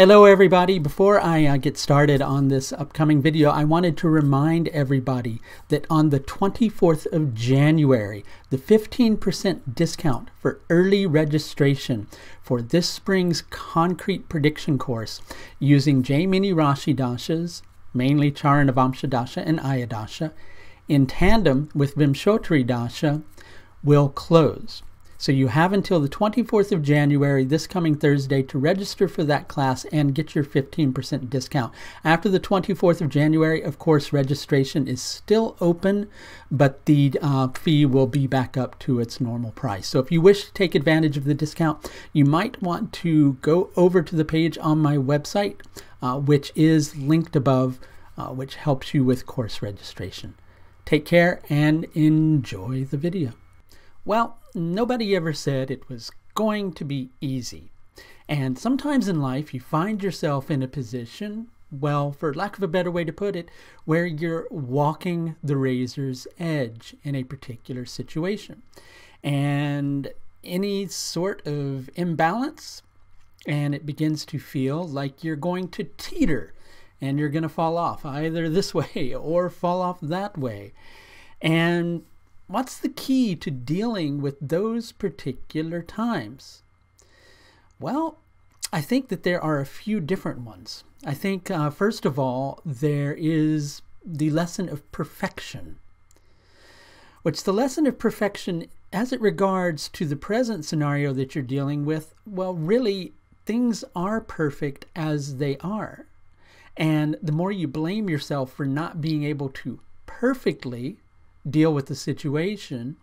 Hello everybody. Before I get started on this upcoming video, I wanted to remind everybody that on the 24th of January, the 15% discount for early registration for this spring's concrete prediction course using Jaimini Rashi Dashas, mainly Chara Navamsha Dasha and Aya Dasha, in tandem with Vimshotri Dasha, will close. So you have until the 24th of January, this coming Thursday, to register for that class and get your 15% discount. After the 24th of January, of course, registration is still open, but the fee will be back up to its normal price. So if you wish to take advantage of the discount, you might want to go over to the page on my website, which is linked above, which helps you with course registration. Take care and enjoy the video. Well, nobody ever said it was going to be easy. And sometimes in life you find yourself in a position, well, for lack of a better way to put it, where you're walking the razor's edge in a particular situation. And any sort of imbalance, and it begins to feel like you're going to teeter and you're going to fall off either this way or fall off that way. And what's the key to dealing with those particular times? Well, I think that there are a few different ones. I think, first of all, there is the lesson of perfection, which the lesson of perfection as it regards to the present scenario that you're dealing with, well, really, things are perfect as they are. And the more you blame yourself for not being able to perfectly deal with the situation,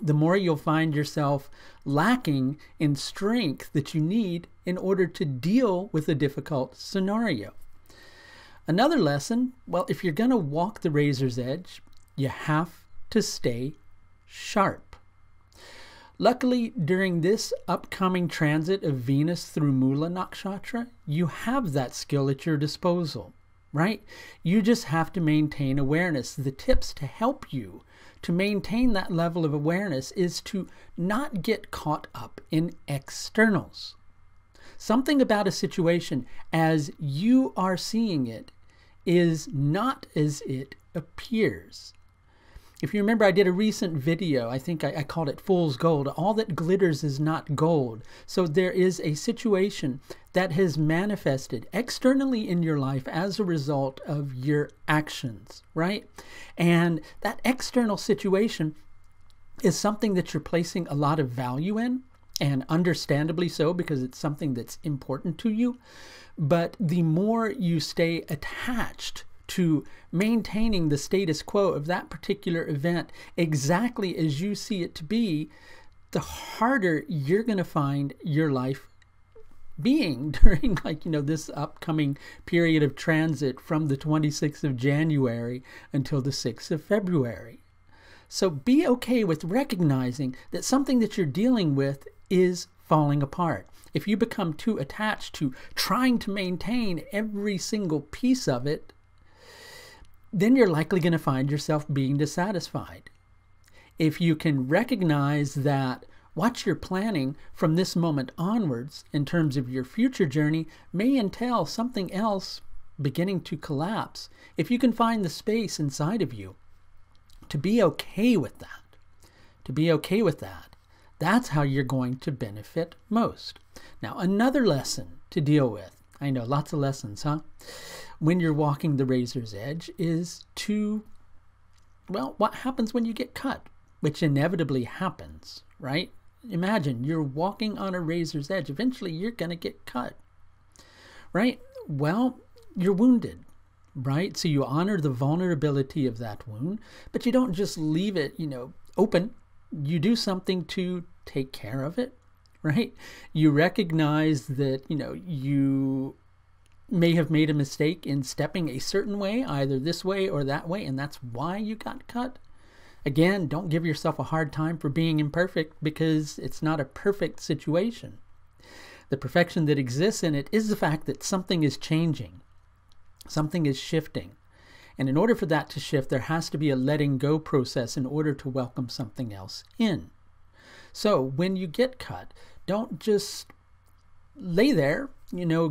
the more you'll find yourself lacking in strength that you need in order to deal with a difficult scenario. Another lesson, well, if you're going to walk the razor's edge, you have to stay sharp. Luckily, during this upcoming transit of Venus through Mula Nakshatra, you have that skill at your disposal. Right? You just have to maintain awareness. The tips to help you to maintain that level of awareness is to not get caught up in externals. Something about a situation as you are seeing it is not as it appears. If you remember, I did a recent video, I think I called it Fool's Gold. All that glitters is not gold. So there is a situation that has manifested externally in your life as a result of your actions, right? And that external situation is something that you're placing a lot of value in, and understandably so, because it's something that's important to you. But the more you stay attached to maintaining the status quo of that particular event exactly as you see it to be, the harder you're going to find your life being during, this upcoming period of transit from the 26th of January until the 6th of February. So be okay with recognizing that something that you're dealing with is falling apart. If you become too attached to trying to maintain every single piece of it, then you're likely going to find yourself being dissatisfied. If you can recognize that what you're planning from this moment onwards in terms of your future journey may entail something else beginning to collapse, if you can find the space inside of you to be okay with that, that's how you're going to benefit most. Now, another lesson to deal with, I know, lots of lessons, huh? When you're walking the razor's edge is to, well, what happens when you get cut, which inevitably happens, right? Imagine you're walking on a razor's edge. Eventually, you're going to get cut, right? Well, you're wounded, right? So you honor the vulnerability of that wound, but you don't just leave it, open. You do something to take care of it, right? You recognize that, you may have made a mistake in stepping a certain way, either this way or that way, and that's why you got cut. Again, don't give yourself a hard time for being imperfect, because it's not a perfect situation. The perfection that exists in it is the fact that something is changing. Something is shifting. And in order for that to shift, there has to be a letting go process in order to welcome something else in. So when you get cut, don't just lay there,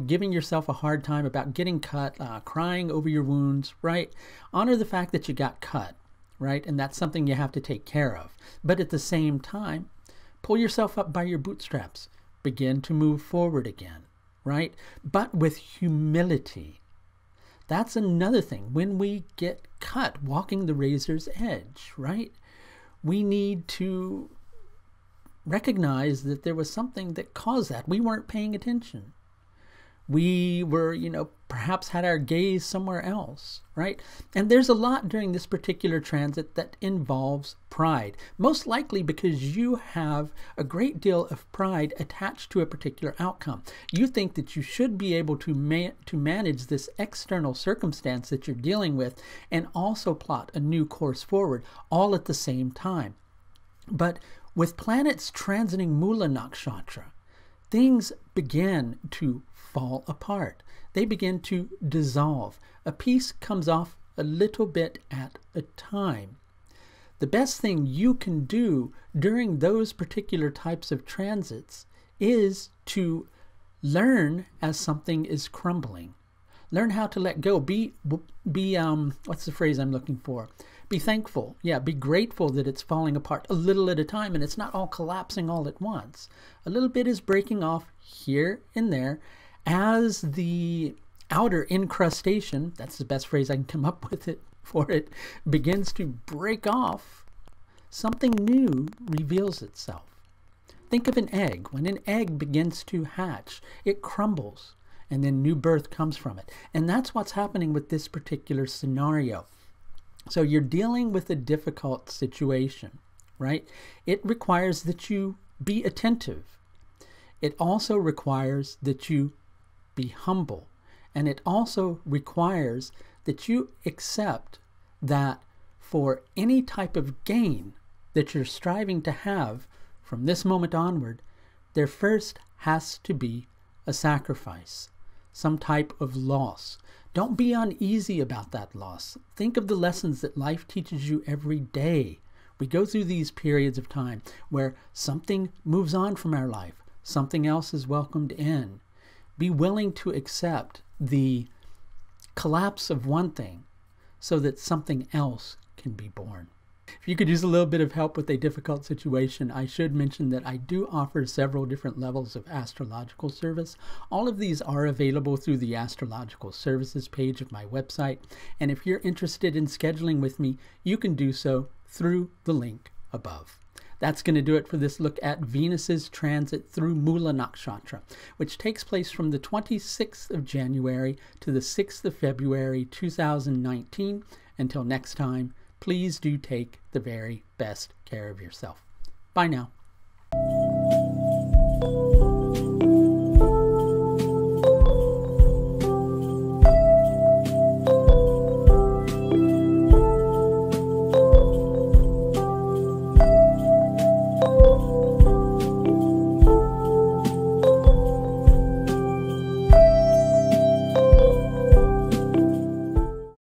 giving yourself a hard time about getting cut, crying over your wounds, right? Honor the fact that you got cut, right? And that's something you have to take care of. But at the same time, pull yourself up by your bootstraps. Begin to move forward again, right? But with humility. That's another thing. When we get cut, walking the razor's edge, right? We need to recognize that there was something that caused that. We weren't paying attention. We were, perhaps had our gaze somewhere else, right? And there's a lot during this particular transit that involves pride, most likely because you have a great deal of pride attached to a particular outcome. You think that you should be able to manage this external circumstance that you're dealing with and also plot a new course forward all at the same time. But with planets transiting Mula Nakshatra, things begin to fall apart. They begin to dissolve. A piece comes off a little bit at a time. The best thing you can do during those particular types of transits is to learn as something is crumbling. Learn how to let go. Be what's the phrase I'm looking for? Be thankful. Yeah, be grateful that it's falling apart a little at a time and it's not all collapsing all at once. A little bit is breaking off here and there as the outer incrustation, that's the best phrase I can come up with for it, begins to break off. Something new reveals itself. Think of an egg. When an egg begins to hatch, it crumbles and then new birth comes from it. And that's what's happening with this particular scenario. So you're dealing with a difficult situation, right? It requires that you be attentive. It also requires that you be humble. And it also requires that you accept that for any type of gain that you're striving to have from this moment onward, there first has to be a sacrifice, some type of loss. Don't be uneasy about that loss. Think of the lessons that life teaches you every day. We go through these periods of time where something moves on from our life, something else is welcomed in. Be willing to accept the collapse of one thing so that something else can be born. If you could use a little bit of help with a difficult situation, I should mention that I do offer several different levels of astrological service. All of these are available through the Astrological Services page of my website. And if you're interested in scheduling with me, you can do so through the link above. That's going to do it for this look at Venus's transit through Mula Nakshatra, which takes place from the 26th of January to the 6th of February 2019. Until next time, please do take the very best care of yourself. Bye now.